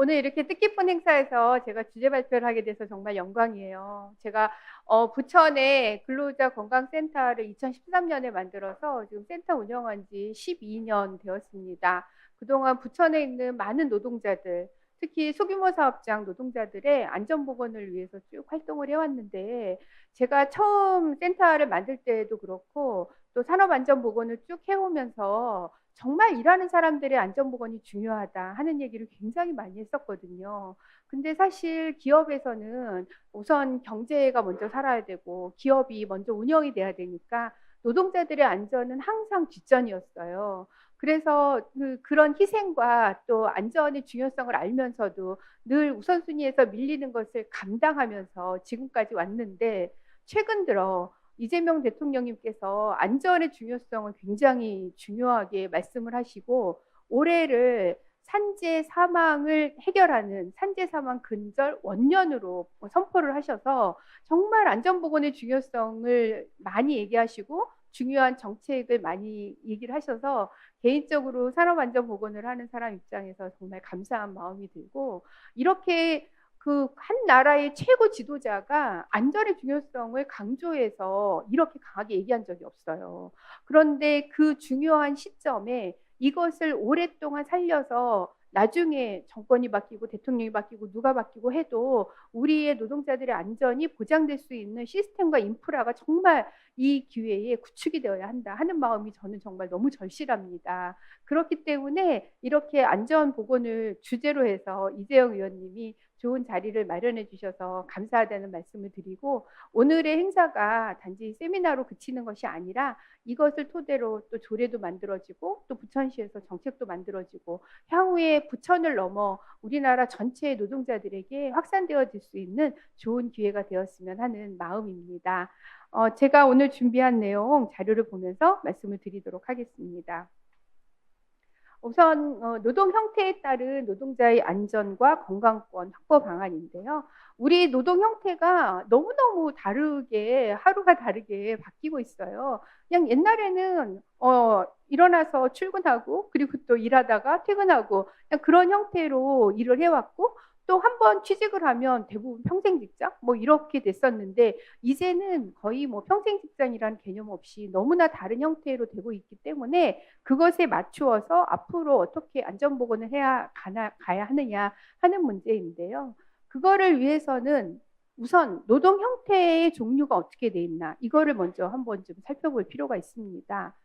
오늘 이렇게 뜻깊은 행사에서 제가 주제 발표를 하게 돼서 정말 영광이에요. 제가 부천에 근로자 건강센터를 2013년에 만들어서 지금 센터 운영한 지 12년 되었습니다. 그동안 부천에 있는 많은 노동자들, 특히 소규모 사업장 노동자들의 안전보건을 위해서 쭉 활동을 해왔는데, 제가 처음 센터를 만들 때도 그렇고 또 산업안전보건을 쭉 해오면서 정말 일하는 사람들의 안전보건이 중요하다 하는 얘기를 굉장히 많이 했었거든요. 근데 사실 기업에서는 우선 경제가 먼저 살아야 되고 기업이 먼저 운영이 돼야 되니까 노동자들의 안전은 항상 뒷전이었어요. 그래서 그런 희생과 또 안전의 중요성을 알면서도 늘 우선순위에서 밀리는 것을 감당하면서 지금까지 왔는데, 최근 들어 이재명 대통령님께서 안전의 중요성을 굉장히 중요하게 말씀을 하시고, 올해를 산재 사망을 해결하는 산재 사망 근절 원년으로 선포를 하셔서 정말 안전보건의 중요성을 많이 얘기하시고 중요한 정책을 많이 얘기를 하셔서 개인적으로 산업안전보건을 하는 사람 입장에서 정말 감사한 마음이 들고, 이렇게 그 한 나라의 최고 지도자가 안전의 중요성을 강조해서 이렇게 강하게 얘기한 적이 없어요. 그런데 그 중요한 시점에 이것을 오랫동안 살려서 나중에 정권이 바뀌고 대통령이 바뀌고 누가 바뀌고 해도 우리의 노동자들의 안전이 보장될 수 있는 시스템과 인프라가 정말 이 기회에 구축이 되어야 한다 하는 마음이 저는 정말 너무 절실합니다. 그렇기 때문에 이렇게 안전보건을 주제로 해서 이재영 의원님이 좋은 자리를 마련해 주셔서 감사하다는 말씀을 드리고, 오늘의 행사가 단지 세미나로 그치는 것이 아니라 이것을 토대로 또 조례도 만들어지고 또 부천시에서 정책도 만들어지고 향후에 부천을 넘어 우리나라 전체의 노동자들에게 확산되어질 수 있는 좋은 기회가 되었으면 하는 마음입니다. 제가 오늘 준비한 내용 자료를 보면서 말씀을 드리도록 하겠습니다. 우선 노동 형태에 따른 노동자의 안전과 건강권 확보 방안인데요. 우리 노동 형태가 너무너무 다르게 하루가 다르게 바뀌고 있어요. 그냥 옛날에는 일어나서 출근하고 그리고 또 일하다가 퇴근하고 그냥 그런 형태로 일을 해왔고, 또 한 번 취직을 하면 대부분 평생 직장 뭐 이렇게 됐었는데, 이제는 거의 뭐 평생 직장이라는 개념 없이 너무나 다른 형태로 되고 있기 때문에 그것에 맞추어서 앞으로 어떻게 안전보건을 가야 하느냐 하는 문제인데요. 그거를 위해서는 우선 노동 형태의 종류가 어떻게 돼 있나 이거를 먼저 한번 좀 살펴볼 필요가 있습니다.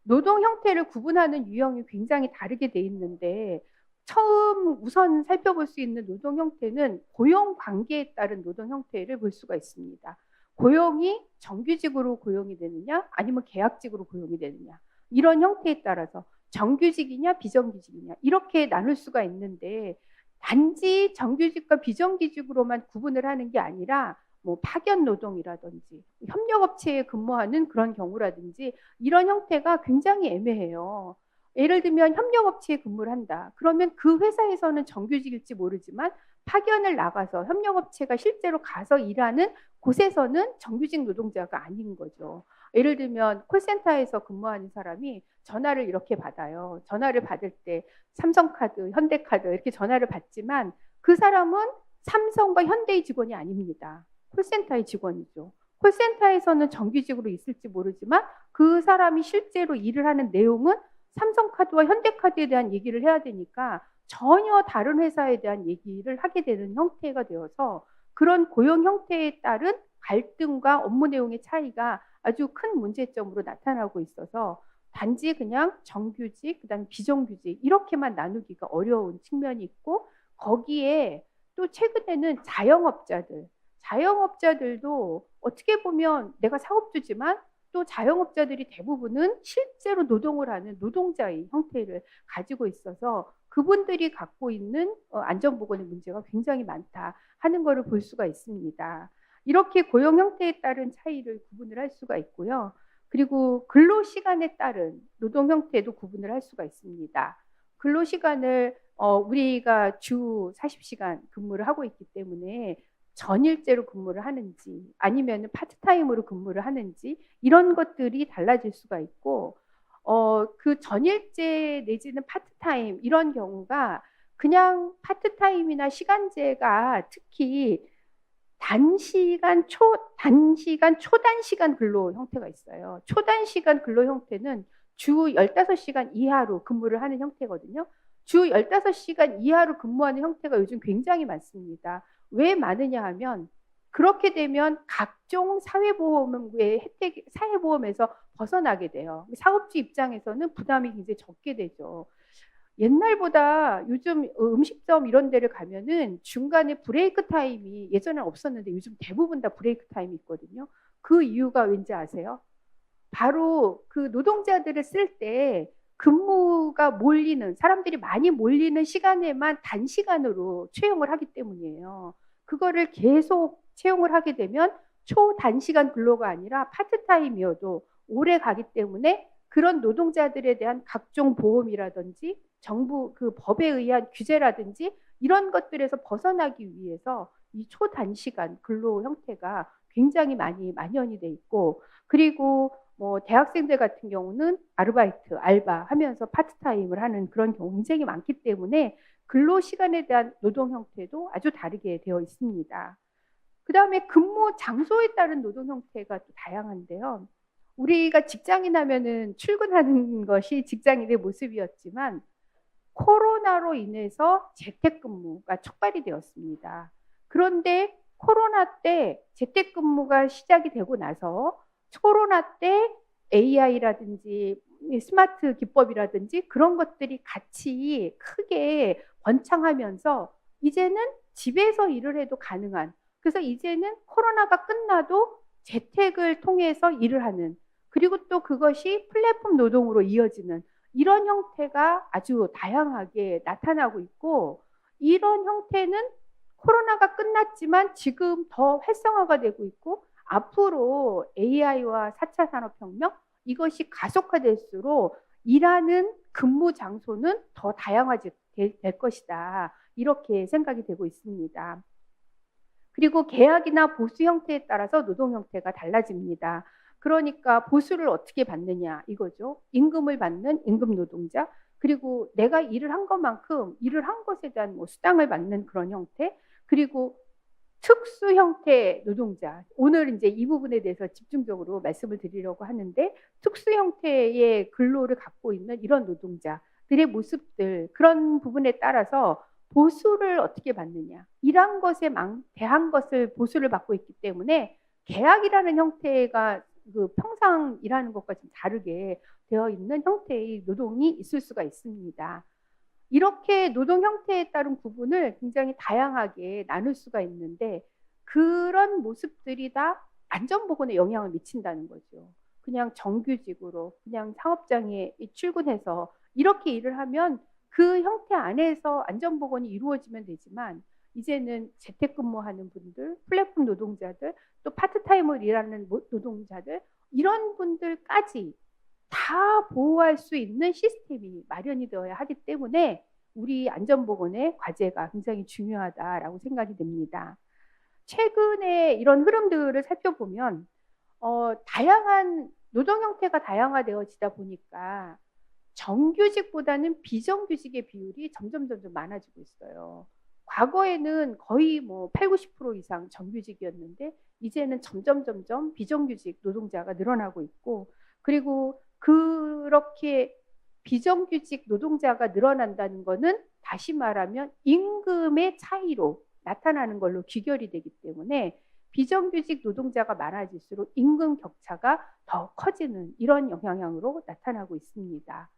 노동 형태를 구분하는 유형이 굉장히 다르게 돼 있는데, 처음 우선 살펴볼 수 있는 노동 형태는 고용 관계에 따른 노동 형태를 볼 수가 있습니다. 고용이 정규직으로 고용이 되느냐 아니면 계약직으로 고용이 되느냐, 이런 형태에 따라서 정규직이냐 비정규직이냐 이렇게 나눌 수가 있는데, 단지 정규직과 비정규직으로만 구분을 하는 게 아니라 뭐 파견 노동이라든지 협력업체에 근무하는 그런 경우라든지 이런 형태가 굉장히 애매해요. 예를 들면 협력업체에 근무를 한다. 그러면 그 회사에서는 정규직일지 모르지만 파견을 나가서 협력업체가 실제로 가서 일하는 곳에서는 정규직 노동자가 아닌 거죠. 예를 들면 콜센터에서 근무하는 사람이 전화를 이렇게 받아요. 전화를 받을 때 삼성카드, 현대카드 이렇게 전화를 받지만 그 사람은 삼성과 현대의 직원이 아닙니다. 콜센터의 직원이죠. 콜센터에서는 정규직으로 있을지 모르지만 그 사람이 실제로 일을 하는 내용은 삼성카드와 현대카드에 대한 얘기를 해야 되니까 전혀 다른 회사에 대한 얘기를 하게 되는 형태가 되어서 그런 고용 형태에 따른 갈등과 업무 내용의 차이가 아주 큰 문제점으로 나타나고 있어서 단지 그냥 정규직, 그다음에 비정규직 이렇게만 나누기가 어려운 측면이 있고, 거기에 또 최근에는 자영업자들도 어떻게 보면 내가 사업주지만 또 자영업자들이 대부분은 실제로 노동을 하는 노동자의 형태를 가지고 있어서 그분들이 갖고 있는 안전보건의 문제가 굉장히 많다 하는 것을 볼 수가 있습니다. 이렇게 고용 형태에 따른 차이를 구분을 할 수가 있고요. 그리고 근로시간에 따른 노동 형태도 구분을 할 수가 있습니다. 근로시간을 우리가 주 40시간 근무를 하고 있기 때문에 전일제로 근무를 하는지 아니면 파트타임으로 근무를 하는지 이런 것들이 달라질 수가 있고, 그 전일제 내지는 파트타임 이런 경우가 그냥 파트타임이나 시간제가 특히 단시간, 초단시간 근로 형태가 있어요. 초단시간 근로 형태는 주 15시간 이하로 근무를 하는 형태거든요. 주 15시간 이하로 근무하는 형태가 요즘 굉장히 많습니다. 왜 많으냐 하면 그렇게 되면 각종 사회보험의 혜택, 사회보험에서 벗어나게 돼요. 사업주 입장에서는 부담이 굉장히 적게 되죠. 옛날보다 요즘 음식점 이런 데를 가면은 중간에 브레이크 타임이 예전엔 없었는데 요즘 대부분 다 브레이크 타임이 있거든요. 그 이유가 왠지 아세요? 바로 그 노동자들을 쓸 때 근무가 몰리는, 사람들이 많이 몰리는 시간에만 단시간으로 채용을 하기 때문이에요. 그거를 계속 채용을 하게 되면 초단시간 근로가 아니라 파트타임이어도 오래 가기 때문에 그런 노동자들에 대한 각종 보험이라든지 정부 그 법에 의한 규제라든지 이런 것들에서 벗어나기 위해서 이 초단시간 근로 형태가 굉장히 많이 만연이 돼 있고, 그리고 뭐 대학생들 같은 경우는 아르바이트, 알바 하면서 파트타임을 하는 그런 경우 굉장히 많기 때문에 근로 시간에 대한 노동 형태도 아주 다르게 되어 있습니다. 그 다음에 근무 장소에 따른 노동 형태가 또 다양한데요. 우리가 직장인 하면은 출근하는 것이 직장인의 모습이었지만 코로나로 인해서 재택근무가 촉발이 되었습니다. 그런데 코로나 때 재택근무가 시작이 되고 나서 코로나 때 AI라든지 스마트 기법이라든지 그런 것들이 같이 크게 번창하면서 이제는 집에서 일을 해도 가능한, 그래서 이제는 코로나가 끝나도 재택을 통해서 일을 하는, 그리고 또 그것이 플랫폼 노동으로 이어지는 이런 형태가 아주 다양하게 나타나고 있고, 이런 형태는 코로나가 끝났지만 지금 더 활성화가 되고 있고, 앞으로 AI와 4차 산업혁명 이것이 가속화될수록 일하는 근무 장소는 더 다양화될 것이다. 이렇게 생각이 되고 있습니다. 그리고 계약이나 보수 형태에 따라서 노동 형태가 달라집니다. 그러니까 보수를 어떻게 받느냐 이거죠. 임금을 받는 임금 노동자, 그리고 내가 일을 한 것만큼 일을 한 것에 대한 뭐 수당을 받는 그런 형태, 그리고 특수 형태 노동자. 오늘 이제 이 부분에 대해서 집중적으로 말씀을 드리려고 하는데, 특수 형태의 근로를 갖고 있는 이런 노동자들의 모습들, 그런 부분에 따라서 보수를 어떻게 받느냐. 일한 것에 대한 것을 보수를 받고 있기 때문에 계약이라는 형태가 그 평상 일하는 것과 좀 다르게 되어 있는 형태의 노동이 있을 수가 있습니다. 이렇게 노동 형태에 따른 구분을 굉장히 다양하게 나눌 수가 있는데, 그런 모습들이 다 안전보건에 영향을 미친다는 거죠. 그냥 정규직으로 그냥 사업장에 출근해서 이렇게 일을 하면 그 형태 안에서 안전보건이 이루어지면 되지만, 이제는 재택근무하는 분들, 플랫폼 노동자들, 또 파트타임을 일하는 노동자들, 이런 분들까지 다 보호할 수 있는 시스템이 마련이 되어야 하기 때문에 우리 안전보건의 과제가 굉장히 중요하다라고 생각이 됩니다. 최근에 이런 흐름들을 살펴보면 다양한 노동 형태가 다양화되어지다 보니까 정규직보다는 비정규직의 비율이 점점 많아지고 있어요. 과거에는 거의 뭐 8, 90% 이상 정규직이었는데 이제는 점점 비정규직 노동자가 늘어나고 있고, 그리고 그렇게 비정규직 노동자가 늘어난다는 것은 다시 말하면 임금의 차이로 나타나는 걸로 귀결이 되기 때문에 비정규직 노동자가 많아질수록 임금 격차가 더 커지는 이런 영향으로 나타나고 있습니다.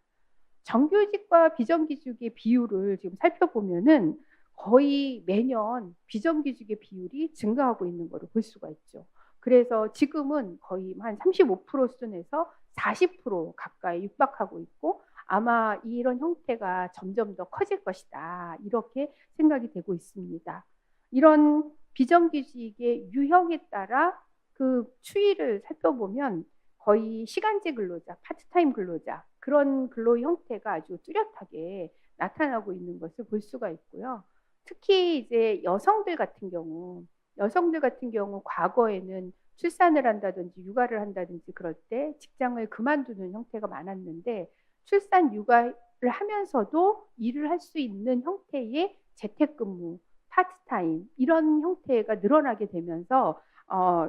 정규직과 비정규직의 비율을 지금 살펴보면은 거의 매년 비정규직의 비율이 증가하고 있는 것을 볼 수가 있죠. 그래서 지금은 거의 한 35% 수준에서 40% 가까이 육박하고 있고, 아마 이런 형태가 점점 더 커질 것이다. 이렇게 생각이 되고 있습니다. 이런 비정규직의 유형에 따라 그 추이를 살펴보면 거의 시간제 근로자, 파트타임 근로자, 그런 근로 형태가 아주 뚜렷하게 나타나고 있는 것을 볼 수가 있고요. 특히 이제 여성들 같은 경우 과거에는 출산을 한다든지 육아를 한다든지 그럴 때 직장을 그만두는 형태가 많았는데, 출산 육아 하면서도 일을 할 수 있는 형태의 재택근무, 파트타임 이런 형태가 늘어나게 되면서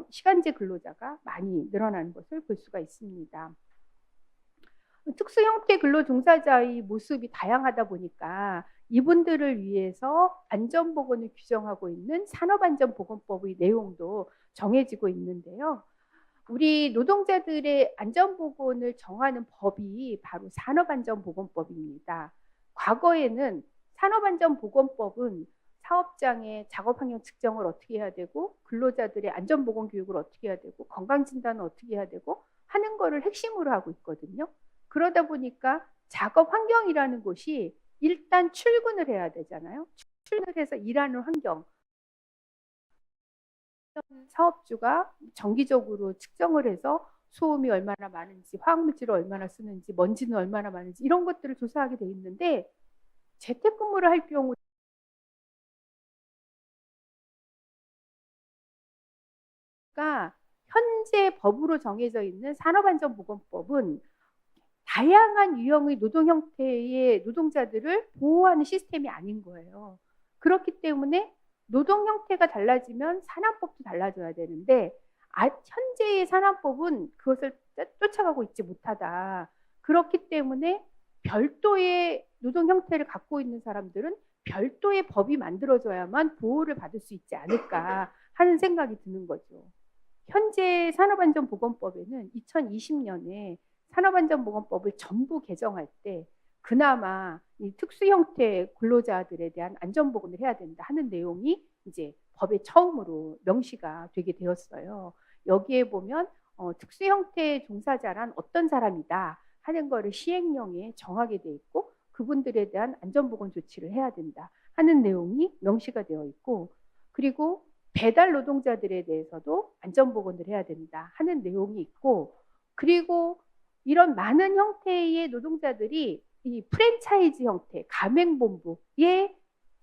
시간제 근로자가 많이 늘어나는 것을 볼 수가 있습니다. 특수 형태 근로 종사자의 모습이 다양하다 보니까 이분들을 위해서 안전보건을 규정하고 있는 산업안전보건법의 내용도 정해지고 있는데요. 우리 노동자들의 안전보건을 정하는 법이 바로 산업안전보건법입니다. 과거에는 산업안전보건법은 사업장의 작업환경 측정을 어떻게 해야 되고 근로자들의 안전보건 교육을 어떻게 해야 되고 건강진단을 어떻게 해야 되고 하는 거를 핵심으로 하고 있거든요. 그러다 보니까 작업 환경이라는 곳이 일단 출근을 해야 되잖아요. 출근을 해서 일하는 환경. 사업주가 정기적으로 측정을 해서 소음이 얼마나 많은지, 화학물질을 얼마나 쓰는지, 먼지는 얼마나 많은지 이런 것들을 조사하게 돼 있는데 재택근무를 할 경우 현재 법으로 정해져 있는 산업안전보건법은 다양한 유형의 노동 형태의 노동자들을 보호하는 시스템이 아닌 거예요. 그렇기 때문에 노동 형태가 달라지면 산업법도 달라져야 되는데 현재의 산업법은 그것을 쫓아가고 있지 못하다. 그렇기 때문에 별도의 노동 형태를 갖고 있는 사람들은 별도의 법이 만들어져야만 보호를 받을 수 있지 않을까 하는 생각이 드는 거죠. 현재 산업안전보건법에는 2020년에 산업안전보건법을 전부 개정할 때 그나마 이 특수 형태 근로자들에 대한 안전보건을 해야 된다 하는 내용이 이제 법에 처음으로 명시가 되게 되었어요. 여기에 보면 특수 형태 종사자란 어떤 사람이다 하는 거를 시행령에 정하게 돼 있고 그분들에 대한 안전보건 조치를 해야 된다 하는 내용이 명시가 되어 있고 그리고 배달 노동자들에 대해서도 안전보건을 해야 된다 하는 내용이 있고 그리고 이런 많은 형태의 노동자들이 이 프랜차이즈 형태, 가맹본부에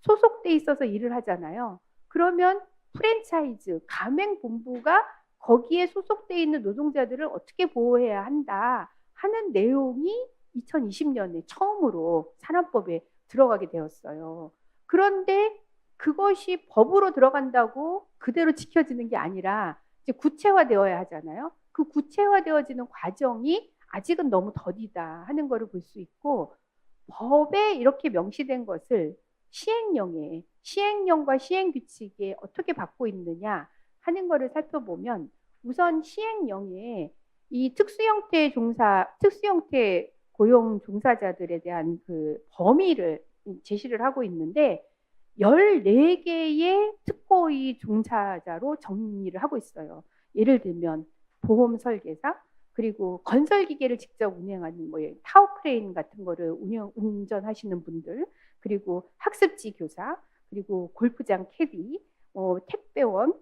소속돼 있어서 일을 하잖아요. 그러면 프랜차이즈, 가맹본부가 거기에 소속돼 있는 노동자들을 어떻게 보호해야 한다 하는 내용이 2020년에 처음으로 산업법에 들어가게 되었어요. 그런데 그것이 법으로 들어간다고 그대로 지켜지는 게 아니라 이제 구체화되어야 하잖아요. 그 구체화되어지는 과정이 아직은 너무 더디다 하는 것을 볼 수 있고 법에 이렇게 명시된 것을 시행령과 시행규칙에 어떻게 받고 있느냐 하는 것을 살펴보면 우선 시행령에 이 특수형태 고용 종사자들에 대한 그 범위를 제시를 하고 있는데 14개의 특고의 종사자로 정리를 하고 있어요. 예를 들면 보험 설계사, 그리고 건설 기계를 직접 운행하는 뭐 타워 크레인 같은 거를 운전하시는 분들, 그리고 학습지 교사, 그리고 골프장 캐디, 택배원,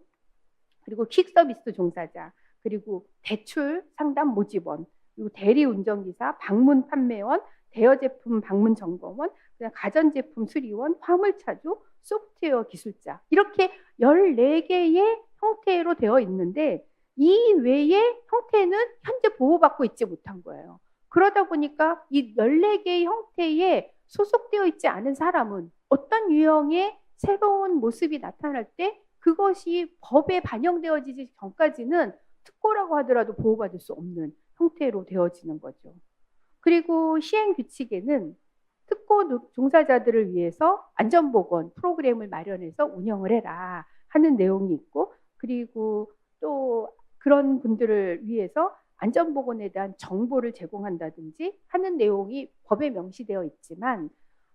그리고 퀵 서비스 종사자, 그리고 대출 상담 모집원, 그리고 대리 운전기사, 방문 판매원, 대여 제품 방문 점검원, 그냥 가전제품 수리원, 화물차주, 소프트웨어 기술자 이렇게 14개의 형태로 되어 있는데 이 외의 형태는 현재 보호받고 있지 못한 거예요. 그러다 보니까 이 14개의 형태에 소속되어 있지 않은 사람은 어떤 유형의 새로운 모습이 나타날 때 그것이 법에 반영되어지기 전까지는 특고라고 하더라도 보호받을 수 없는 형태로 되어지는 거죠. 그리고 시행규칙에는 특고 종사자들을 위해서 안전보건 프로그램을 마련해서 운영을 해라 하는 내용이 있고 그리고 또 그런 분들을 위해서 안전보건에 대한 정보를 제공한다든지 하는 내용이 법에 명시되어 있지만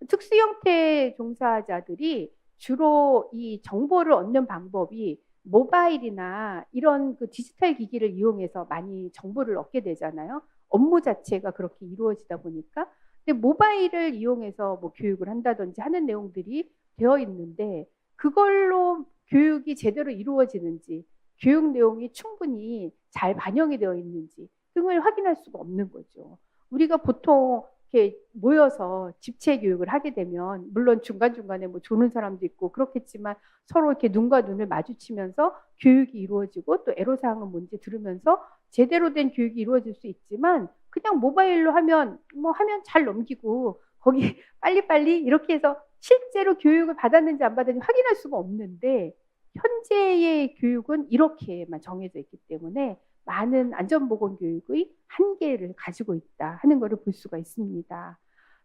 특수형태 종사자들이 주로 이 정보를 얻는 방법이 모바일이나 이런 그 디지털 기기를 이용해서 많이 정보를 얻게 되잖아요. 업무 자체가 그렇게 이루어지다 보니까. 근데 모바일을 이용해서 뭐 교육을 한다든지 하는 내용들이 되어 있는데 그걸로 교육이 제대로 이루어지는지 교육 내용이 충분히 잘 반영이 되어 있는지 등을 확인할 수가 없는 거죠. 우리가 보통 이렇게 모여서 집체 교육을 하게 되면 물론 중간중간에 뭐 조는 사람도 있고 그렇겠지만 서로 이렇게 눈과 눈을 마주치면서 교육이 이루어지고 또 애로사항은 뭔지 들으면서 제대로 된 교육이 이루어질 수 있지만 그냥 모바일로 하면 뭐 하면 잘 넘기고 거기 빨리빨리 이렇게 해서 실제로 교육을 받았는지 안 받았는지 확인할 수가 없는데 현재의 교육은 이렇게만 정해져 있기 때문에 많은 안전보건 교육의 한계를 가지고 있다 하는 것을 볼 수가 있습니다.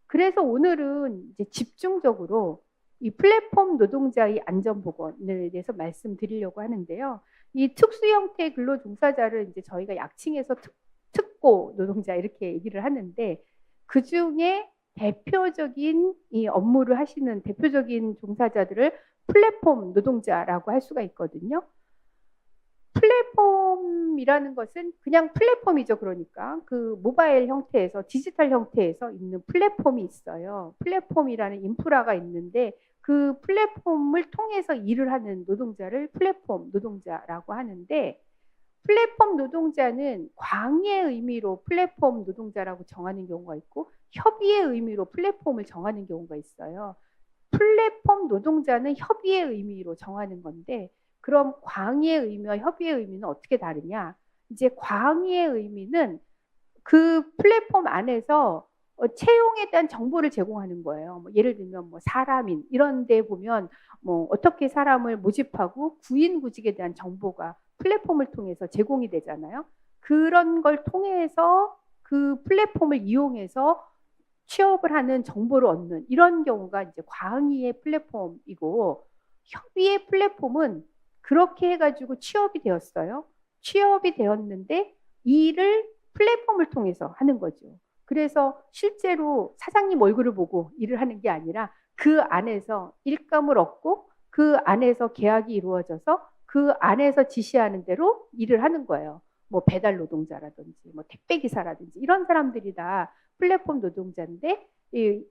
그래서 오늘은 이제 집중적으로 이 플랫폼 노동자의 안전보건에 대해서 말씀드리려고 하는데요. 이 특수 형태의 근로 종사자를 이제 저희가 약칭해서 특고 노동자 이렇게 얘기를 하는데 그 중에 대표적인 이 업무를 하시는 대표적인 종사자들을 플랫폼 노동자라고 할 수가 있거든요. 플랫폼이라는 것은 그냥 플랫폼이죠. 그러니까 그 모바일 형태에서 디지털 형태에서 있는 플랫폼이 있어요. 플랫폼이라는 인프라가 있는데 그 플랫폼을 통해서 일을 하는 노동자를 플랫폼 노동자라고 하는데 플랫폼 노동자는 광의의 의미로 플랫폼 노동자라고 정하는 경우가 있고 협의의 의미로 플랫폼을 정하는 경우가 있어요. 플랫폼 노동자는 협의의 의미로 정하는 건데 그럼 광의의 의미와 협의의 의미는 어떻게 다르냐? 이제 광의의 의미는 그 플랫폼 안에서 채용에 대한 정보를 제공하는 거예요. 뭐 예를 들면 뭐 사람인 이런 데 보면 뭐 어떻게 사람을 모집하고 구인구직에 대한 정보가 플랫폼을 통해서 제공이 되잖아요. 그런 걸 통해서 그 플랫폼을 이용해서 취업을 하는 정보를 얻는 이런 경우가 이제 광의의 플랫폼이고 협의의 플랫폼은 그렇게 해가지고 취업이 되었어요. 취업이 되었는데 일을 플랫폼을 통해서 하는 거죠. 그래서 실제로 사장님 얼굴을 보고 일을 하는 게 아니라 그 안에서 일감을 얻고 그 안에서 계약이 이루어져서 그 안에서 지시하는 대로 일을 하는 거예요. 뭐 배달 노동자라든지 뭐 택배 기사라든지 이런 사람들이 다 플랫폼 노동자인데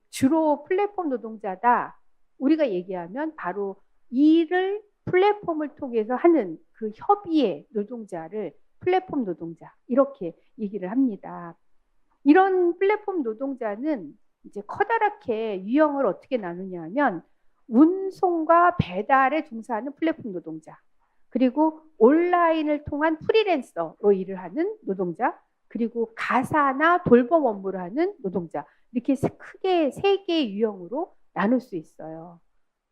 주로 플랫폼 노동자다. 우리가 얘기하면 바로 일을 플랫폼을 통해서 하는 그 협의의 노동자를 플랫폼 노동자 이렇게 얘기를 합니다. 이런 플랫폼 노동자는 이제 커다랗게 유형을 어떻게 나누냐 하면 운송과 배달에 종사하는 플랫폼 노동자 그리고 온라인을 통한 프리랜서로 일을 하는 노동자 그리고 가사나 돌봄 업무를 하는 노동자 이렇게 크게 세 개의 유형으로 나눌 수 있어요.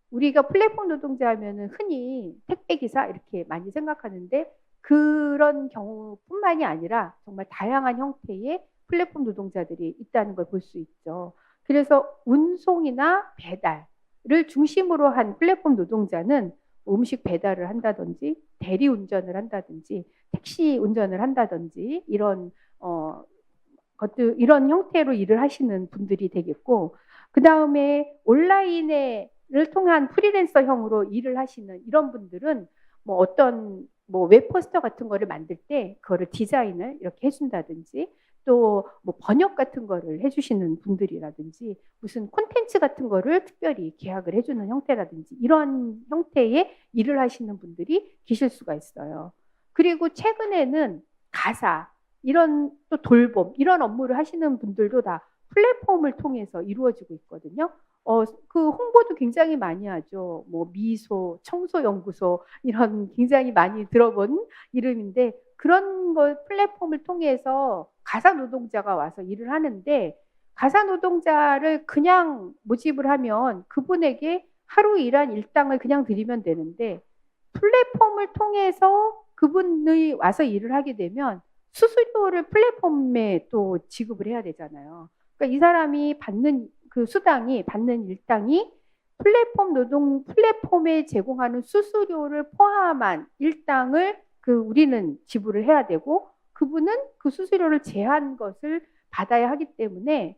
우리가 플랫폼 노동자 하면은 흔히 택배 기사 이렇게 많이 생각하는데 그런 경우뿐만이 아니라 정말 다양한 형태의 플랫폼 노동자들이 있다는 걸 볼 수 있죠. 그래서 운송이나 배달을 중심으로 한 플랫폼 노동자는 음식 배달을 한다든지 대리 운전을 한다든지 택시 운전을 한다든지 이런 것들 이런 형태로 일을 하시는 분들이 되겠고 그 다음에 온라인을 통한 프리랜서형으로 일을 하시는 이런 분들은 뭐 어떤 뭐 웹포스터 같은 거를 만들 때 그거를 디자인을 이렇게 해준다든지 또 뭐 번역 같은 거를 해주시는 분들이라든지 무슨 콘텐츠 같은 거를 특별히 계약을 해주는 형태라든지 이런 형태의 일을 하시는 분들이 계실 수가 있어요. 그리고 최근에는 가사 이런 또 돌봄 이런 업무를 하시는 분들도 다 플랫폼을 통해서 이루어지고 있거든요. 그 홍보도 굉장히 많이 하죠. 뭐 미소, 청소연구소 이런 굉장히 많이 들어본 이름인데 그런 걸 플랫폼을 통해서 가사 노동자가 와서 일을 하는데 가사 노동자를 그냥 모집을 하면 그분에게 하루 일한 일당을 그냥 드리면 되는데 플랫폼을 통해서 그분이 와서 일을 하게 되면 수수료를 플랫폼에 또 지급을 해야 되잖아요. 그러니까 이 사람이 받는 그 수당이 받는 일당이 플랫폼에 제공하는 수수료를 포함한 일당을 우리는 지불을 해야 되고 그분은 그 수수료를 제한 것을 받아야 하기 때문에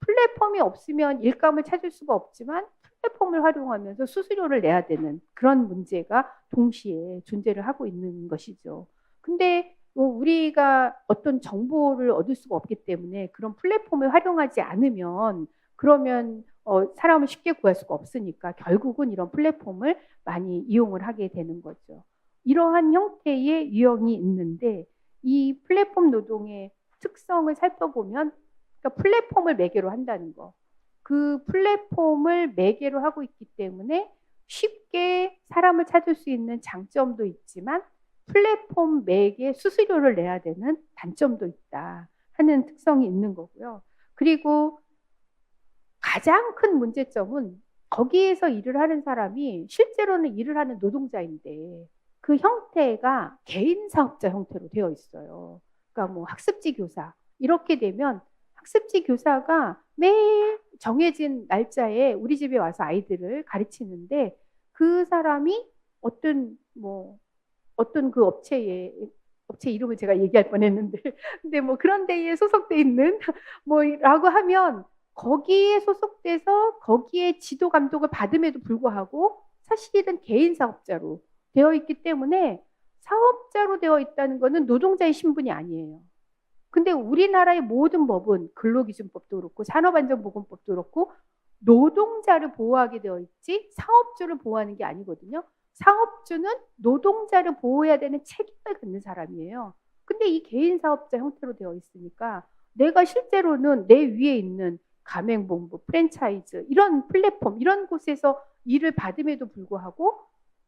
플랫폼이 없으면 일감을 찾을 수가 없지만 플랫폼을 활용하면서 수수료를 내야 되는 그런 문제가 동시에 존재를 하고 있는 것이죠. 근데 우리가 어떤 정보를 얻을 수가 없기 때문에 그런 플랫폼을 활용하지 않으면 그러면 사람을 쉽게 구할 수가 없으니까 결국은 이런 플랫폼을 많이 이용을 하게 되는 거죠. 이러한 형태의 유형이 있는데 이 플랫폼 노동의 특성을 살펴보면 그러니까 플랫폼을 매개로 한다는 거. 그 플랫폼을 매개로 하고 있기 때문에 쉽게 사람을 찾을 수 있는 장점도 있지만 플랫폼 매개 수수료를 내야 되는 단점도 있다 하는 특성이 있는 거고요. 그리고 가장 큰 문제점은 거기에서 일을 하는 사람이 실제로는 일을 하는 노동자인데 그 형태가 개인 사업자 형태로 되어 있어요. 그러니까 뭐 학습지 교사 이렇게 되면 학습지 교사가 매일 정해진 날짜에 우리 집에 와서 아이들을 가르치는데 그 사람이 어떤 그 업체 이름을 제가 얘기할 뻔했는데 근데 뭐 그런 데에 소속돼 있는 뭐라고 하면 거기에 소속돼서 거기에 지도 감독을 받음에도 불구하고 사실은 개인 사업자로 되어 있기 때문에 사업자로 되어 있다는 것은 노동자의 신분이 아니에요. 근데 우리나라의 모든 법은 근로기준법도 그렇고 산업안전보건법도 그렇고 노동자를 보호하게 되어 있지 사업주를 보호하는 게 아니거든요. 사업주는 노동자를 보호해야 되는 책임을 갖는 사람이에요. 근데 이 개인 사업자 형태로 되어 있으니까 내가 실제로는 내 위에 있는 가맹본부, 프랜차이즈 이런 플랫폼 이런 곳에서 일을 받음에도 불구하고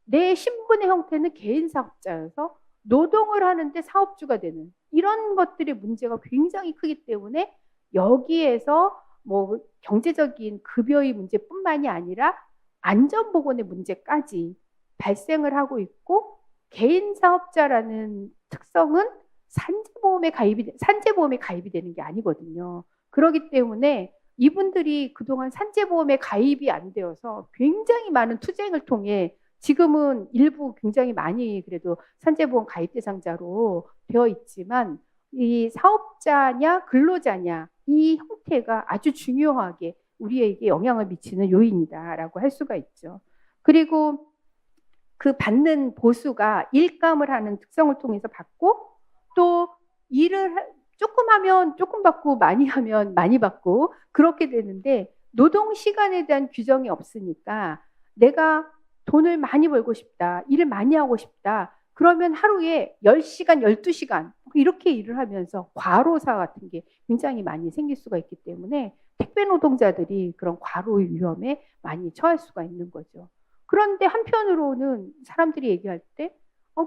내 신분의 형태는 개인 사업자여서 노동을 하는데 사업주가 되는 이런 것들의 문제가 굉장히 크기 때문에 여기에서 뭐 경제적인 급여의 문제뿐만이 아니라 안전보건의 문제까지 발생을 하고 있고 개인 사업자라는 특성은 산재보험에 가입이 되는 게 아니거든요. 그렇기 때문에 이분들이 그동안 산재보험에 가입이 안 되어서 굉장히 많은 투쟁을 통해 지금은 일부 굉장히 많이 그래도 산재보험 가입 대상자로 되어 있지만 이 사업자냐 근로자냐 이 형태가 아주 중요하게 우리에게 영향을 미치는 요인이다라고 할 수가 있죠. 그리고 그 받는 보수가 일감을 하는 특성을 통해서 받고 또 일을 조금 하면 조금 받고 많이 하면 많이 받고 그렇게 되는데 노동 시간에 대한 규정이 없으니까 내가 돈을 많이 벌고 싶다, 일을 많이 하고 싶다. 그러면 하루에 10시간, 12시간 이렇게 일을 하면서 과로사 같은 게 굉장히 많이 생길 수가 있기 때문에 택배 노동자들이 그런 과로의 위험에 많이 처할 수가 있는 거죠. 그런데 한편으로는 사람들이 얘기할 때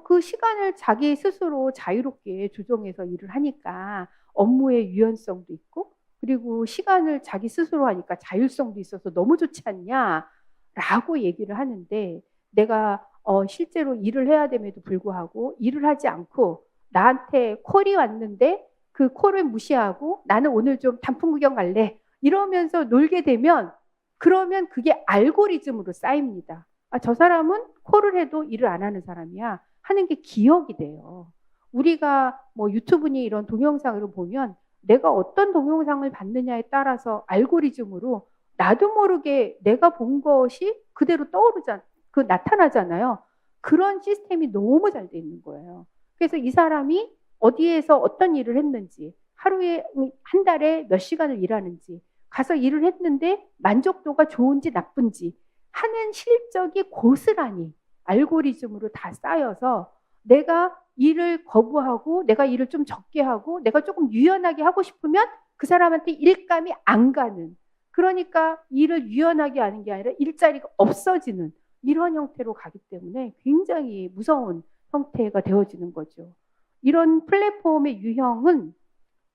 그 시간을 자기 스스로 자유롭게 조정해서 일을 하니까 업무의 유연성도 있고 그리고 시간을 자기 스스로 하니까 자율성도 있어서 너무 좋지 않냐라고 얘기를 하는데 내가 실제로 일을 해야 됨에도 불구하고 일을 하지 않고 나한테 콜이 왔는데 그 콜을 무시하고 나는 오늘 좀 단풍 구경 갈래 이러면서 놀게 되면 그러면 그게 알고리즘으로 쌓입니다. 저 사람은 콜을 해도 일을 안 하는 사람이야 하는 게 기억이 돼요. 우리가 뭐 유튜브니 이런 동영상을 보면 내가 어떤 동영상을 봤느냐에 따라서 알고리즘으로 나도 모르게 내가 본 것이 그대로 나타나잖아요. 그런 시스템이 너무 잘 돼 있는 거예요. 그래서 이 사람이 어디에서 어떤 일을 했는지, 하루에 한 달에 몇 시간을 일하는지, 가서 일을 했는데 만족도가 좋은지 나쁜지 하는 실적이 고스란히 알고리즘으로 다 쌓여서 내가 일을 거부하고 내가 일을 좀 적게 하고 내가 조금 유연하게 하고 싶으면 그 사람한테 일감이 안 가는 그러니까 일을 유연하게 하는 게 아니라 일자리가 없어지는 이런 형태로 가기 때문에 굉장히 무서운 형태가 되어지는 거죠. 이런 플랫폼의 유형은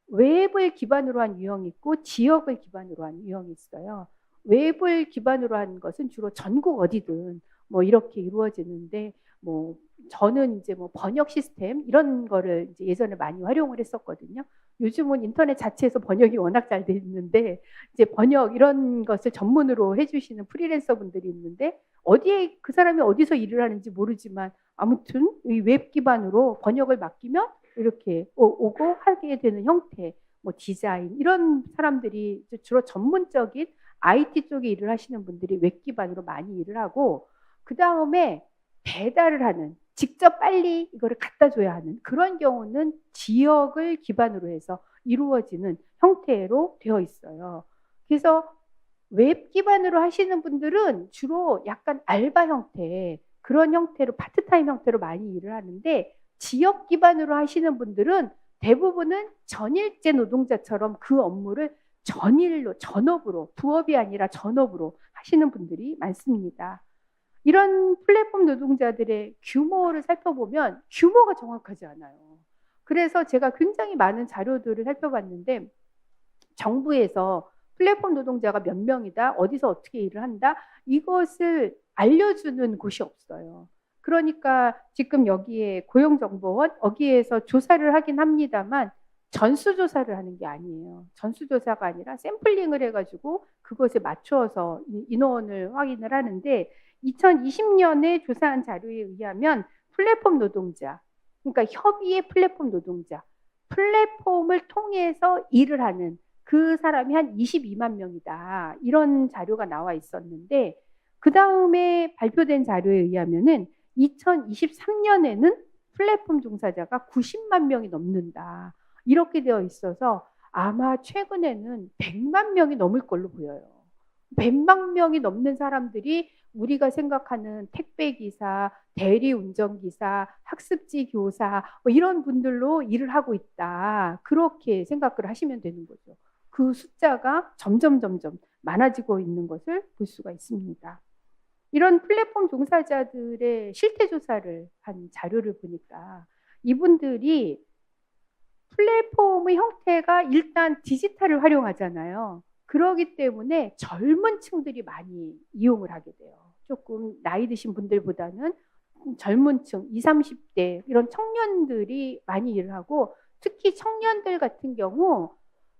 웹을 기반으로 한 유형이 있고 지역을 기반으로 한 유형이 있어요. 웹을 기반으로 한 것은 주로 전국 어디든 뭐 이렇게 이루어지는데 뭐 저는 이제 뭐 번역 시스템 이런 거를 이제 예전에 많이 활용을 했었거든요. 요즘은 인터넷 자체에서 번역이 워낙 잘 돼 있는데 이제 번역 이런 것을 전문으로 해주시는 프리랜서 분들이 있는데 어디에 그 사람이 어디서 일을 하는지 모르지만 아무튼 이 웹 기반으로 번역을 맡기면 이렇게 오고 하게 되는 형태, 뭐 디자인 이런 사람들이 주로 전문적인 IT 쪽에 일을 하시는 분들이 웹 기반으로 많이 일을 하고 그 다음에 배달을 하는 직접 빨리 이거를 갖다 줘야 하는 그런 경우는 지역을 기반으로 해서 이루어지는 형태로 되어 있어요. 그래서 웹 기반으로 하시는 분들은 주로 약간 알바 형태 그런 형태로 파트타임 형태로 많이 일을 하는데 지역 기반으로 하시는 분들은 대부분은 전일제 노동자처럼 그 업무를 전업으로 부업이 아니라 전업으로 하시는 분들이 많습니다. 이런 플랫폼 노동자들의 규모를 살펴보면 규모가 정확하지 않아요. 그래서 제가 굉장히 많은 자료들을 살펴봤는데 정부에서 플랫폼 노동자가 몇 명이다, 어디서 어떻게 일을 한다, 이것을 알려주는 곳이 없어요. 그러니까 지금 여기에 고용정보원, 여기에서 조사를 하긴 합니다만 전수조사를 하는 게 아니에요. 전수조사가 아니라 샘플링을 해가지고 그것에 맞추어서 인원을 확인을 하는데 2020년에 조사한 자료에 의하면 플랫폼 노동자, 그러니까 협의의 플랫폼 노동자, 플랫폼을 통해서 일을 하는 그 사람이 한 22만 명이다. 이런 자료가 나와 있었는데 그 다음에 발표된 자료에 의하면은 2023년에는 플랫폼 종사자가 90만 명이 넘는다. 이렇게 되어 있어서 아마 최근에는 100만 명이 넘을 걸로 보여요. 100만 명이 넘는 사람들이 우리가 생각하는 택배기사, 대리운전기사, 학습지 교사 뭐 이런 분들로 일을 하고 있다. 그렇게 생각을 하시면 되는 거죠. 그 숫자가 점점 많아지고 있는 것을 볼 수가 있습니다. 이런 플랫폼 종사자들의 실태 조사를 한 자료를 보니까 이분들이 플랫폼의 형태가 일단 디지털을 활용하잖아요. 그러기 때문에 젊은 층들이 많이 이용을 하게 돼요. 조금 나이 드신 분들보다는 젊은 층, 20, 30대 이런 청년들이 많이 일을 하고 특히 청년들 같은 경우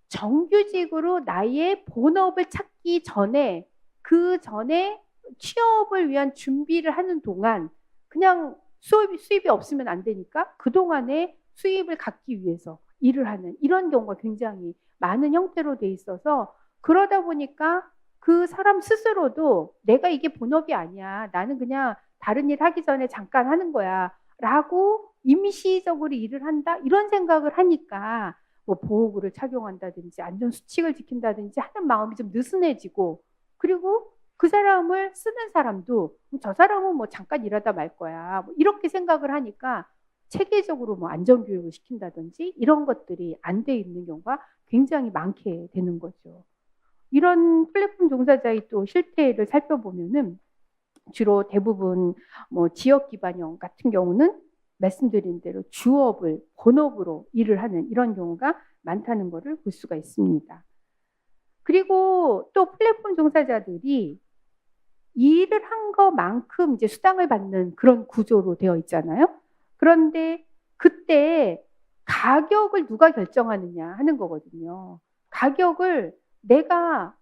정규직으로 나의 본업을 찾기 전에 그 전에 취업을 위한 준비를 하는 동안 그냥 수입이 없으면 안 되니까 그동안에 수입을 갖기 위해서 일을 하는 이런 경우가 굉장히 많은 형태로 돼 있어서 그러다 보니까 그 사람 스스로도 내가 이게 본업이 아니야. 나는 그냥 다른 일 하기 전에 잠깐 하는 거야. 라고 임시적으로 일을 한다. 이런 생각을 하니까 뭐 보호구를 착용한다든지 안전수칙을 지킨다든지 하는 마음이 좀 느슨해지고 그리고 그 사람을 쓰는 사람도 저 사람은 뭐 잠깐 일하다 말 거야. 뭐 이렇게 생각을 하니까 체계적으로 뭐 안전교육을 시킨다든지 이런 것들이 안 돼 있는 경우가 굉장히 많게 되는 거죠. 이런 플랫폼 종사자의 또 실태를 살펴보면은 주로 대부분 뭐 지역 기반형 같은 경우는 말씀드린 대로 주업을 본업으로 일을 하는 이런 경우가 많다는 것을 볼 수가 있습니다. 그리고 또 플랫폼 종사자들이 일을 한 것만큼 이제 수당을 받는 그런 구조로 되어 있잖아요. 그런데 그때 가격을 누가 결정하느냐 하는 거거든요. 가격을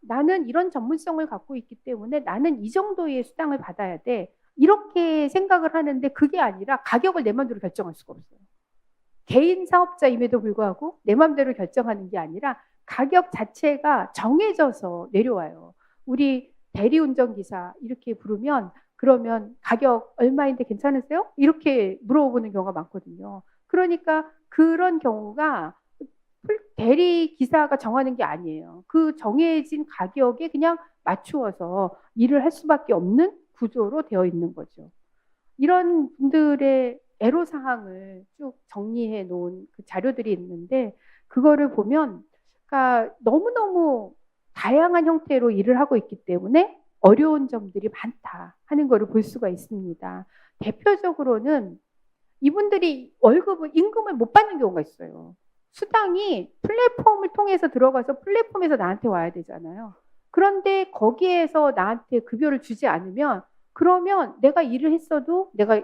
나는 이런 전문성을 갖고 있기 때문에 나는 이 정도의 수당을 받아야 돼. 이렇게 생각을 하는데 그게 아니라 가격을 내 마음대로 결정할 수가 없어요. 개인 사업자임에도 불구하고 내 마음대로 결정하는 게 아니라 가격 자체가 정해져서 내려와요. 우리 대리운전기사 이렇게 부르면 그러면 가격 얼마인데 괜찮으세요? 이렇게 물어보는 경우가 많거든요. 그러니까 그런 경우가 대리기사가 정하는 게 아니에요. 그 정해진 가격에 그냥 맞추어서 일을 할 수밖에 없는 구조로 되어 있는 거죠. 이런 분들의 애로사항을 쭉 정리해 놓은 그 자료들이 있는데 그거를 보면 그러니까 너무너무 다양한 형태로 일을 하고 있기 때문에 어려운 점들이 많다 하는 것을 볼 수가 있습니다. 대표적으로는 이분들이 임금을 못 받는 경우가 있어요. 수당이 플랫폼을 통해서 들어가서 플랫폼에서 나한테 와야 되잖아요. 그런데 거기에서 나한테 급여를 주지 않으면 그러면 내가 일을 했어도 내가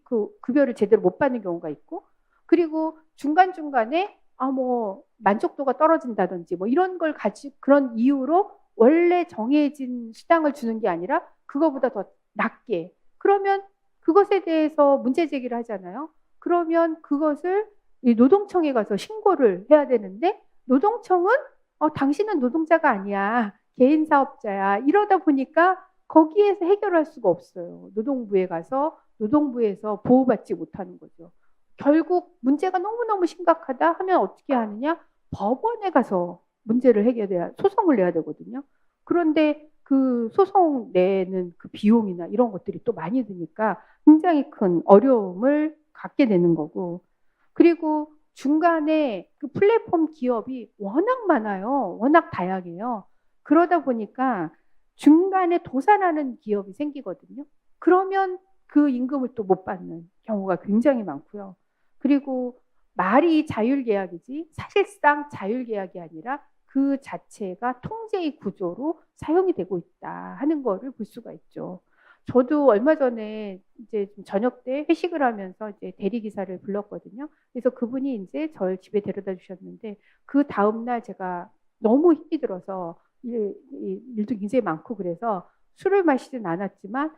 그 급여를 제대로 못 받는 경우가 있고 그리고 중간중간에 뭐 만족도가 떨어진다든지 뭐 이런 걸 그런 이유로 원래 정해진 수당을 주는 게 아니라 그거보다 더 낮게 그러면 그것에 대해서 문제 제기를 하잖아요. 그러면 그것을 노동청에 가서 신고를 해야 되는데 노동청은 당신은 노동자가 아니야. 개인 사업자야. 이러다 보니까 거기에서 해결할 수가 없어요. 노동부에 가서 노동부에서 보호받지 못하는 거죠. 결국 문제가 너무너무 심각하다 하면 어떻게 하느냐? 법원에 가서 문제를 소송을 내야 되거든요. 그런데 그 소송 내는 그 비용이나 이런 것들이 또 많이 드니까 굉장히 큰 어려움을 갖게 되는 거고 그리고 중간에 그 플랫폼 기업이 워낙 많아요. 워낙 다양해요. 그러다 보니까 중간에 도산하는 기업이 생기거든요. 그러면 그 임금을 또 못 받는 경우가 굉장히 많고요. 그리고 말이 자율계약이지 사실상 자율계약이 아니라 그 자체가 통제의 구조로 사용이 되고 있다 하는 거를 볼 수가 있죠. 저도 얼마 전에 이제 저녁 때 회식을 하면서 이제 대리기사를 불렀거든요. 그래서 그분이 이제 저를 집에 데려다 주셨는데 그 다음날 제가 너무 힘이 들어서 일도 굉장히 많고 그래서 술을 마시진 않았지만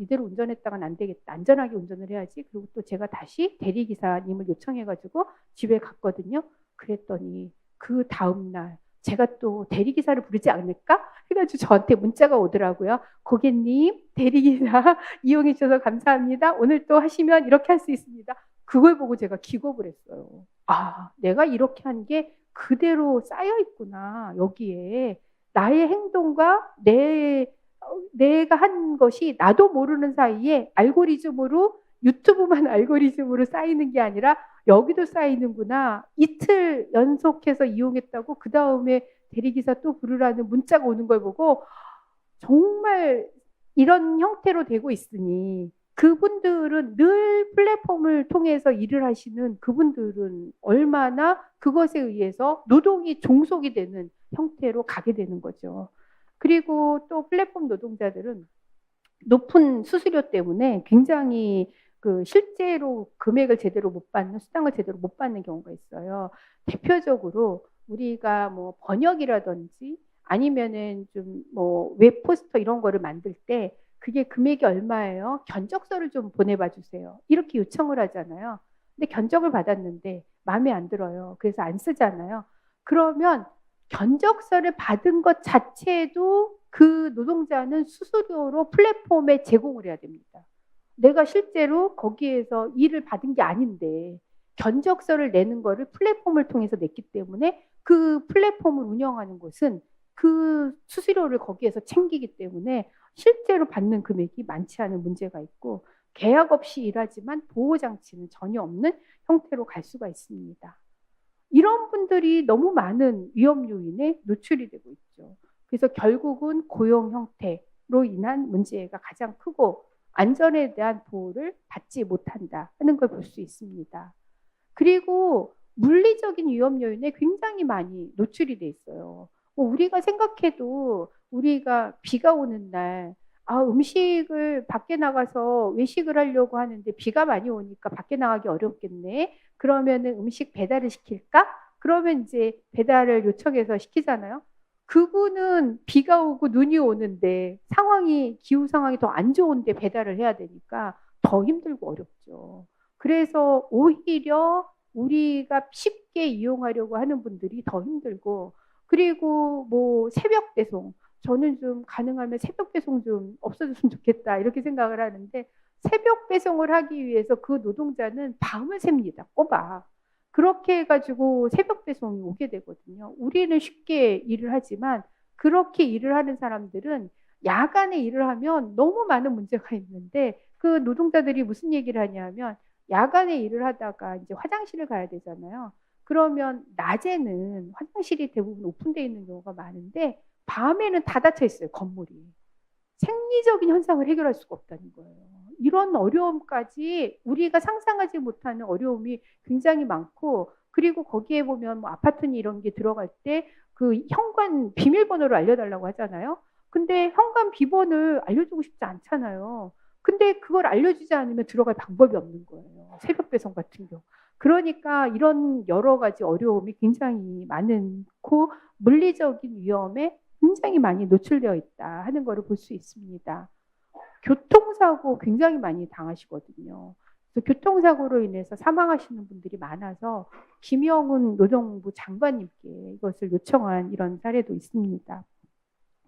이대로 운전했다간 안 되겠다. 안전하게 운전을 해야지. 그리고 또 제가 다시 대리기사님을 요청해가지고 집에 갔거든요. 그랬더니 그 다음날 제가 또 대리기사를 부르지 않을까? 해가지고 저한테 문자가 오더라고요. 고객님, 대리기사 이용해 주셔서 감사합니다. 오늘 또 하시면 이렇게 할 수 있습니다. 그걸 보고 제가 기겁을 했어요. 내가 이렇게 한 게 그대로 쌓여 있구나. 여기에 나의 행동과 내가 한 것이 나도 모르는 사이에 알고리즘으로 유튜브만 알고리즘으로 쌓이는 게 아니라 여기도 쌓이는구나. 이틀 연속해서 이용했다고 그 다음에 대리기사 또 부르라는 문자가 오는 걸 보고 정말 이런 형태로 되고 있으니 그분들은 늘 플랫폼을 통해서 일을 하시는 그분들은 얼마나 그것에 의해서 노동이 종속이 되는 형태로 가게 되는 거죠. 그리고 또 플랫폼 노동자들은 높은 수수료 때문에 굉장히 실제로 금액을 제대로 못 받는, 수당을 제대로 못 받는 경우가 있어요. 대표적으로 우리가 뭐 번역이라든지 아니면은 좀 뭐 웹 포스터 이런 거를 만들 때 그게 금액이 얼마예요? 견적서를 좀 보내봐 주세요. 이렇게 요청을 하잖아요. 근데 견적을 받았는데 마음에 안 들어요. 그래서 안 쓰잖아요. 그러면 견적서를 받은 것 자체도 그 노동자는 수수료로 플랫폼에 제공을 해야 됩니다. 내가 실제로 거기에서 일을 받은 게 아닌데 견적서를 내는 거를 플랫폼을 통해서 냈기 때문에 그 플랫폼을 운영하는 곳은 그 수수료를 거기에서 챙기기 때문에 실제로 받는 금액이 많지 않은 문제가 있고 계약 없이 일하지만 보호장치는 전혀 없는 형태로 갈 수가 있습니다. 이런 분들이 너무 많은 위험 요인에 노출이 되고 있죠. 그래서 결국은 고용 형태로 인한 문제가 가장 크고 안전에 대한 보호를 받지 못한다 하는 걸 볼 수 있습니다. 그리고 물리적인 위험 요인에 굉장히 많이 노출이 돼 있어요. 우리가 생각해도 우리가 비가 오는 날 음식을 밖에 나가서 외식을 하려고 하는데 비가 많이 오니까 밖에 나가기 어렵겠네. 그러면은 음식 배달을 시킬까? 그러면 이제 배달을 요청해서 시키잖아요. 그분은 비가 오고 눈이 오는데 기후 상황이 더 안 좋은데 배달을 해야 되니까 더 힘들고 어렵죠. 그래서 오히려 우리가 쉽게 이용하려고 하는 분들이 더 힘들고 그리고 뭐 새벽 배송 저는 좀 가능하면 새벽 배송 좀 없어졌으면 좋겠다 이렇게 생각을 하는데 새벽 배송을 하기 위해서 그 노동자는 밤을 셉니다. 꼬박. 그렇게 해가지고 새벽 배송이 오게 되거든요. 우리는 쉽게 일을 하지만 그렇게 일을 하는 사람들은 야간에 일을 하면 너무 많은 문제가 있는데 그 노동자들이 무슨 얘기를 하냐면 야간에 일을 하다가 이제 화장실을 가야 되잖아요. 그러면 낮에는 화장실이 대부분 오픈되어 있는 경우가 많은데 밤에는 다 닫혀 있어요, 건물이. 생리적인 현상을 해결할 수가 없다는 거예요. 이런 어려움까지 우리가 상상하지 못하는 어려움이 굉장히 많고 그리고 거기에 보면 뭐 아파트니 이런 게 들어갈 때 그 현관 비밀번호를 알려달라고 하잖아요. 근데 현관 비번을 알려주고 싶지 않잖아요. 근데 그걸 알려주지 않으면 들어갈 방법이 없는 거예요. 새벽 배송 같은 경우. 그러니까 이런 여러 가지 어려움이 굉장히 많고 물리적인 위험에 굉장히 많이 노출되어 있다 하는 것을 볼 수 있습니다. 교통사고 굉장히 많이 당하시거든요. 그래서 교통사고로 인해서 사망하시는 분들이 많아서 김영훈 노동부 장관님께 이것을 요청한 이런 사례도 있습니다.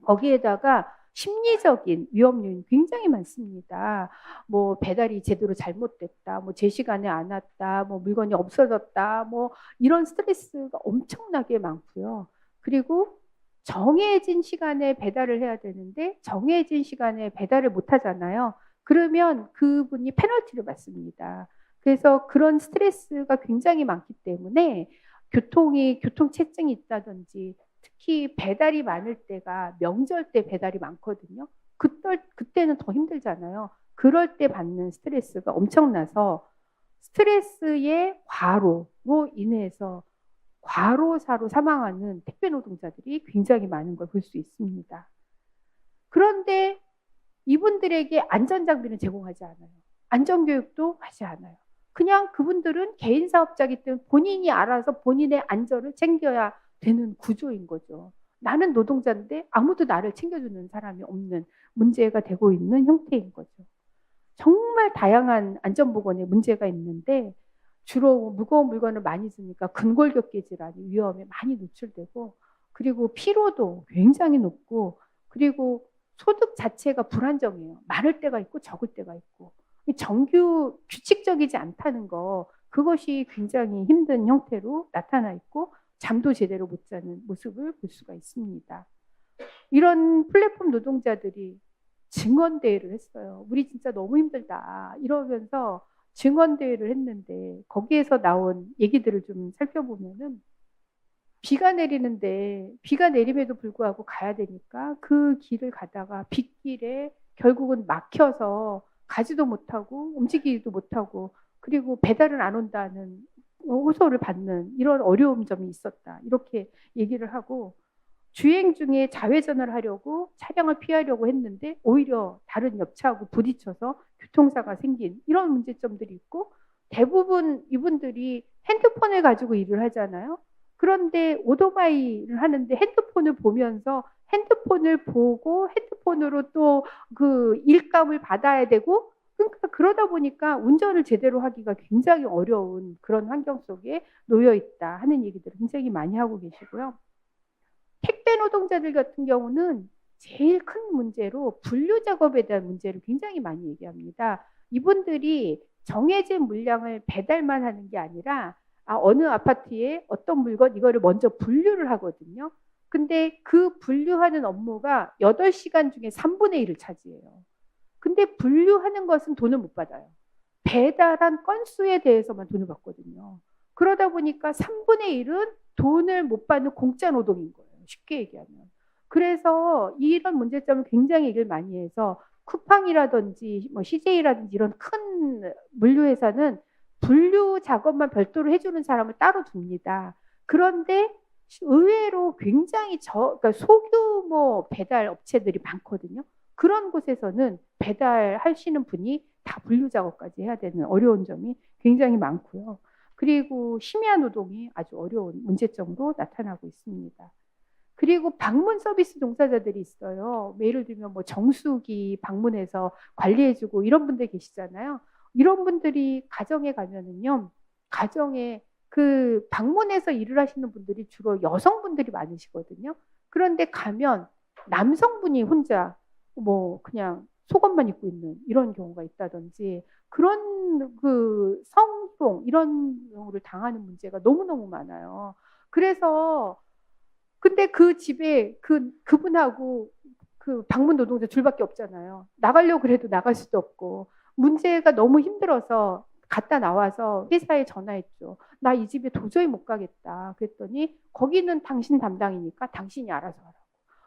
거기에다가 심리적인 위험 요인 굉장히 많습니다. 뭐 배달이 제대로 잘못됐다, 뭐 제 시간에 안 왔다, 뭐 물건이 없어졌다, 뭐 이런 스트레스가 엄청나게 많고요. 그리고 정해진 시간에 배달을 해야 되는데 정해진 시간에 배달을 못 하잖아요. 그러면 그분이 페널티를 받습니다. 그래서 그런 스트레스가 굉장히 많기 때문에 교통체증이 있다든지 특히 배달이 많을 때가 명절 때 배달이 많거든요. 그때는 더 힘들잖아요. 그럴 때 받는 스트레스가 엄청나서 스트레스의 과로로 인해서 과로사로 사망하는 택배 노동자들이 굉장히 많은 걸 볼 수 있습니다. 그런데 이분들에게 안전장비는 제공하지 않아요. 안전교육도 하지 않아요. 그냥 그분들은 개인 사업자이기 때문에 본인이 알아서 본인의 안전을 챙겨야 되는 구조인 거죠. 나는 노동자인데 아무도 나를 챙겨주는 사람이 없는 문제가 되고 있는 형태인 거죠. 정말 다양한 안전보건에 문제가 있는데 주로 무거운 물건을 많이 쓰니까 근골격계 질환이 위험에 많이 노출되고, 그리고 피로도 굉장히 높고, 그리고 소득 자체가 불안정해요. 많을 때가 있고 적을 때가 있고, 정규 규칙적이지 않다는 거, 그것이 굉장히 힘든 형태로 나타나 있고, 잠도 제대로 못 자는 모습을 볼 수가 있습니다. 이런 플랫폼 노동자들이 증언대회를 했어요. 우리 진짜 너무 힘들다 이러면서 증언대회를 했는데, 거기에서 나온 얘기들을 좀 살펴보면은, 비가 내리는데 비가 내림에도 불구하고 가야 되니까 그 길을 가다가 빗길에 결국은 막혀서 가지도 못하고 움직이지도 못하고, 그리고 배달은 안 온다는 호소를 받는 이런 어려움 점이 있었다, 이렇게 얘기를 하고, 주행 중에 좌회전을 하려고 차량을 피하려고 했는데 오히려 다른 옆차하고 부딪혀서 교통사가 생긴 이런 문제점들이 있고, 대부분 이분들이 핸드폰을 가지고 일을 하잖아요. 그런데 오토바이를 하는데 핸드폰을 보면서 핸드폰을 보고 핸드폰으로 또 그 일감을 받아야 되고, 그러니까 그러다 보니까 운전을 제대로 하기가 굉장히 어려운 그런 환경 속에 놓여 있다 하는 얘기들을 굉장히 많이 하고 계시고요. 택배 노동자들 같은 경우는 제일 큰 문제로 분류 작업에 대한 문제를 굉장히 많이 얘기합니다. 이분들이 정해진 물량을 배달만 하는 게 아니라 어느 아파트에 어떤 물건 이거를 먼저 분류를 하거든요. 근데 그 분류하는 업무가 8시간 중에 3분의 1을 차지해요. 근데 분류하는 것은 돈을 못 받아요. 배달한 건수에 대해서만 돈을 받거든요. 그러다 보니까 3분의 1은 돈을 못 받는 공짜 노동인 거예요. 쉽게 얘기하면. 그래서 이런 문제점을 굉장히 얘기를 많이 해서 쿠팡이라든지 뭐 CJ라든지 이런 큰 물류회사는 분류 작업만 별도로 해주는 사람을 따로 둡니다. 그런데 의외로 굉장히 그러니까 소규모 배달 업체들이 많거든요. 그런 곳에서는 배달하시는 분이 다 분류 작업까지 해야 되는 어려운 점이 굉장히 많고요. 그리고 심야 노동이 아주 어려운 문제점으로 나타나고 있습니다. 그리고 방문 서비스 종사자들이 있어요. 예를 들면 뭐 정수기 방문해서 관리해주고 이런 분들 계시잖아요. 이런 분들이 가정에 가면은요, 가정에 그 방문해서 일을 하시는 분들이 주로 여성분들이 많으시거든요. 그런데 가면 남성분이 혼자 뭐 그냥 속옷만 입고 있는 이런 경우가 있다든지, 그런 그 성희롱 이런 경우를 당하는 문제가 너무너무 많아요. 그래서 근데 그 집에 그분하고 그 방문 노동자 둘밖에 없잖아요. 나가려고 그래도 나갈 수도 없고, 문제가 너무 힘들어서 갔다 나와서 회사에 전화했죠. 나 이 집에 도저히 못 가겠다. 그랬더니 거기는 당신 담당이니까 당신이 알아서 하라고.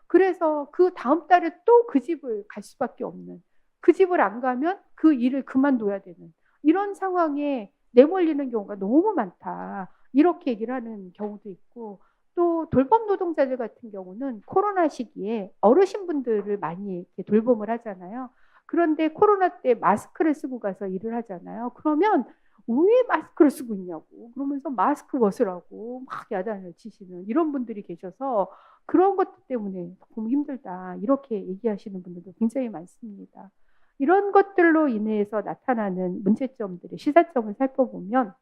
그래서 그 다음 달에 또 그 집을 갈 수밖에 없는, 그 집을 안 가면 그 일을 그만둬야 되는 이런 상황에 내몰리는 경우가 너무 많다, 이렇게 얘기를 하는 경우도 있고, 또 돌봄 노동자들 같은 경우는 코로나 시기에 어르신분들을 많이 이렇게 돌봄을 하잖아요. 그런데 코로나 때 마스크를 쓰고 가서 일을 하잖아요. 그러면 왜 마스크를 쓰고 있냐고 그러면서 마스크 벗으라고 막 야단을 치시는 이런 분들이 계셔서 그런 것 때문에 너무 힘들다, 이렇게 얘기하시는 분들도 굉장히 많습니다. 이런 것들로 인해서 나타나는 문제점들의 시사점을 살펴보면,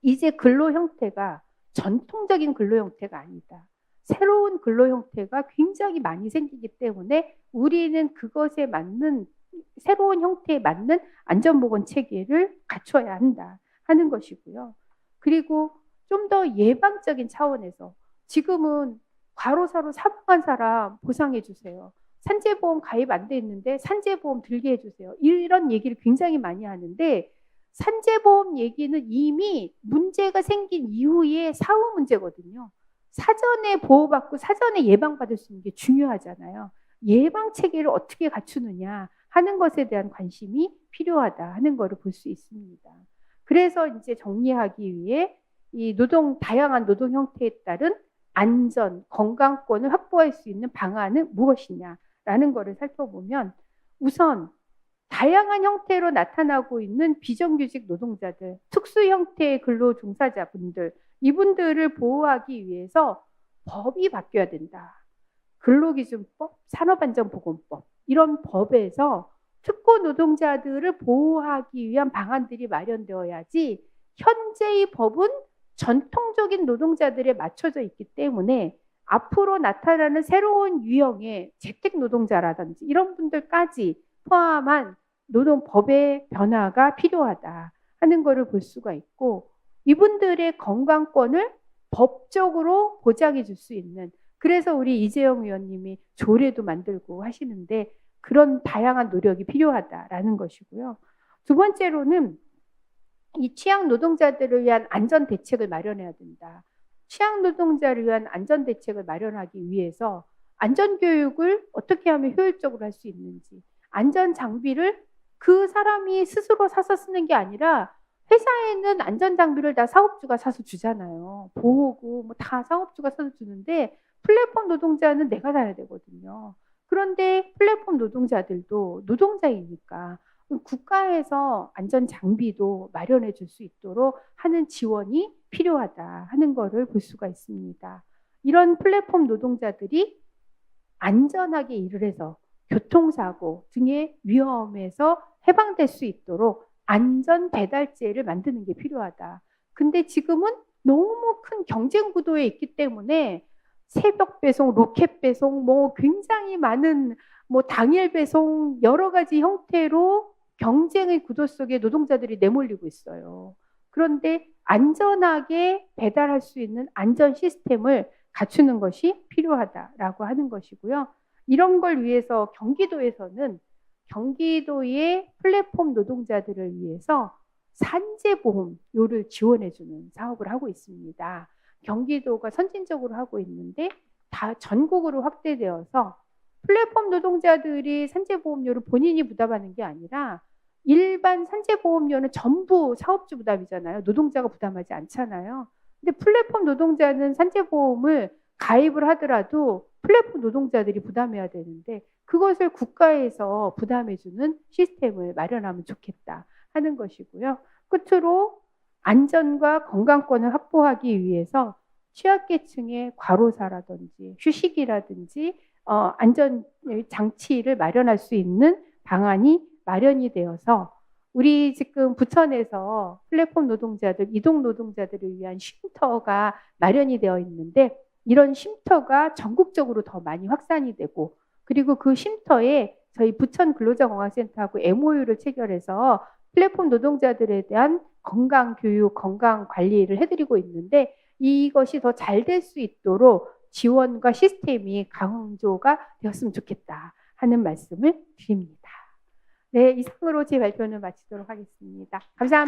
이제 근로 형태가 전통적인 근로 형태가 아니다. 새로운 근로 형태가 굉장히 많이 생기기 때문에 우리는 그것에 맞는, 새로운 형태에 맞는 안전보건 체계를 갖춰야 한다 하는 것이고요. 그리고 좀 더 예방적인 차원에서 지금은 과로사로 사망한 사람 보상해 주세요. 산재보험 가입 안 돼 있는데 산재보험 들게 해주세요. 이런 얘기를 굉장히 많이 하는데, 산재보험 얘기는 이미 문제가 생긴 이후에 사후 문제거든요. 사전에 보호받고 사전에 예방받을 수 있는 게 중요하잖아요. 예방 체계를 어떻게 갖추느냐 하는 것에 대한 관심이 필요하다 하는 것을 볼 수 있습니다. 그래서 이제 정리하기 위해 이 다양한 노동 형태에 따른 안전, 건강권을 확보할 수 있는 방안은 무엇이냐라는 것을 살펴보면 우선 다양한 형태로 나타나고 있는 비정규직 노동자들, 특수 형태의 근로 종사자분들, 이분들을 보호하기 위해서 법이 바뀌어야 된다. 근로기준법, 산업안전보건법 이런 법에서 특고 노동자들을 보호하기 위한 방안들이 마련되어야지 현재의 법은 전통적인 노동자들에 맞춰져 있기 때문에 앞으로 나타나는 새로운 유형의 재택노동자라든지 이런 분들까지 포함한 노동법의 변화가 필요하다 하는 것을 볼 수가 있고 이분들의 건강권을 법적으로 보장해 줄 수 있는 그래서 우리 이재영 의원님이 조례도 만들고 하시는데 그런 다양한 노력이 필요하다라는 것이고요. 두 번째로는 이 취약 노동자들을 위한 안전 대책을 마련해야 된다. 취약 노동자를 위한 안전 대책을 마련하기 위해서 안전 교육을 어떻게 하면 효율적으로 할 수 있는지, 안전 장비를 그 사람이 스스로 사서 쓰는 게 아니라 회사에는 안전 장비를 다 사업주가 사서 주잖아요. 보호구 뭐 다 사업주가 사서 주는데 플랫폼 노동자는 내가 사야 되거든요. 그런데 플랫폼 노동자들도 노동자이니까 국가에서 안전 장비도 마련해 줄 수 있도록 하는 지원이 필요하다 하는 것을 볼 수가 있습니다. 이런 플랫폼 노동자들이 안전하게 일을 해서 교통사고 등의 위험에서 해방될 수 있도록 안전 배달제를 만드는 게 필요하다. 근데 지금은 너무 큰 경쟁 구도에 있기 때문에 새벽 배송, 로켓 배송, 뭐 굉장히 많은 뭐 당일 배송 여러 가지 형태로 경쟁의 구도 속에 노동자들이 내몰리고 있어요. 그런데 안전하게 배달할 수 있는 안전 시스템을 갖추는 것이 필요하다라고 하는 것이고요. 이런 걸 위해서 경기도에서는 경기도의 플랫폼 노동자들을 위해서 산재보험료를 지원해주는 사업을 하고 있습니다. 경기도가 선진적으로 하고 있는데 다 전국으로 확대되어서 플랫폼 노동자들이 산재보험료를 본인이 부담하는 게 아니라 일반 산재보험료는 전부 사업주 부담이잖아요. 노동자가 부담하지 않잖아요. 근데 플랫폼 노동자는 산재보험을 가입을 하더라도 플랫폼 노동자들이 부담해야 되는데 그것을 국가에서 부담해주는 시스템을 마련하면 좋겠다 하는 것이고요. 끝으로 안전과 건강권을 확보하기 위해서 취약계층의 과로사라든지 휴식이라든지 안전 장치를 마련할 수 있는 방안이 마련이 되어서 우리 지금 부천에서 플랫폼 노동자들, 이동 노동자들을 위한 쉼터가 마련이 되어 있는데 이런 쉼터가 전국적으로 더 많이 확산이 되고 그리고 그 쉼터에 저희 부천 근로자공학센터하고 MOU를 체결해서 플랫폼 노동자들에 대한 건강 교육, 건강 관리를 해드리고 있는데 이것이 더 잘 될 수 있도록 지원과 시스템이 강조가 되었으면 좋겠다 하는 말씀을 드립니다. 네, 이상으로 제 발표는 마치도록 하겠습니다. 감사합니다.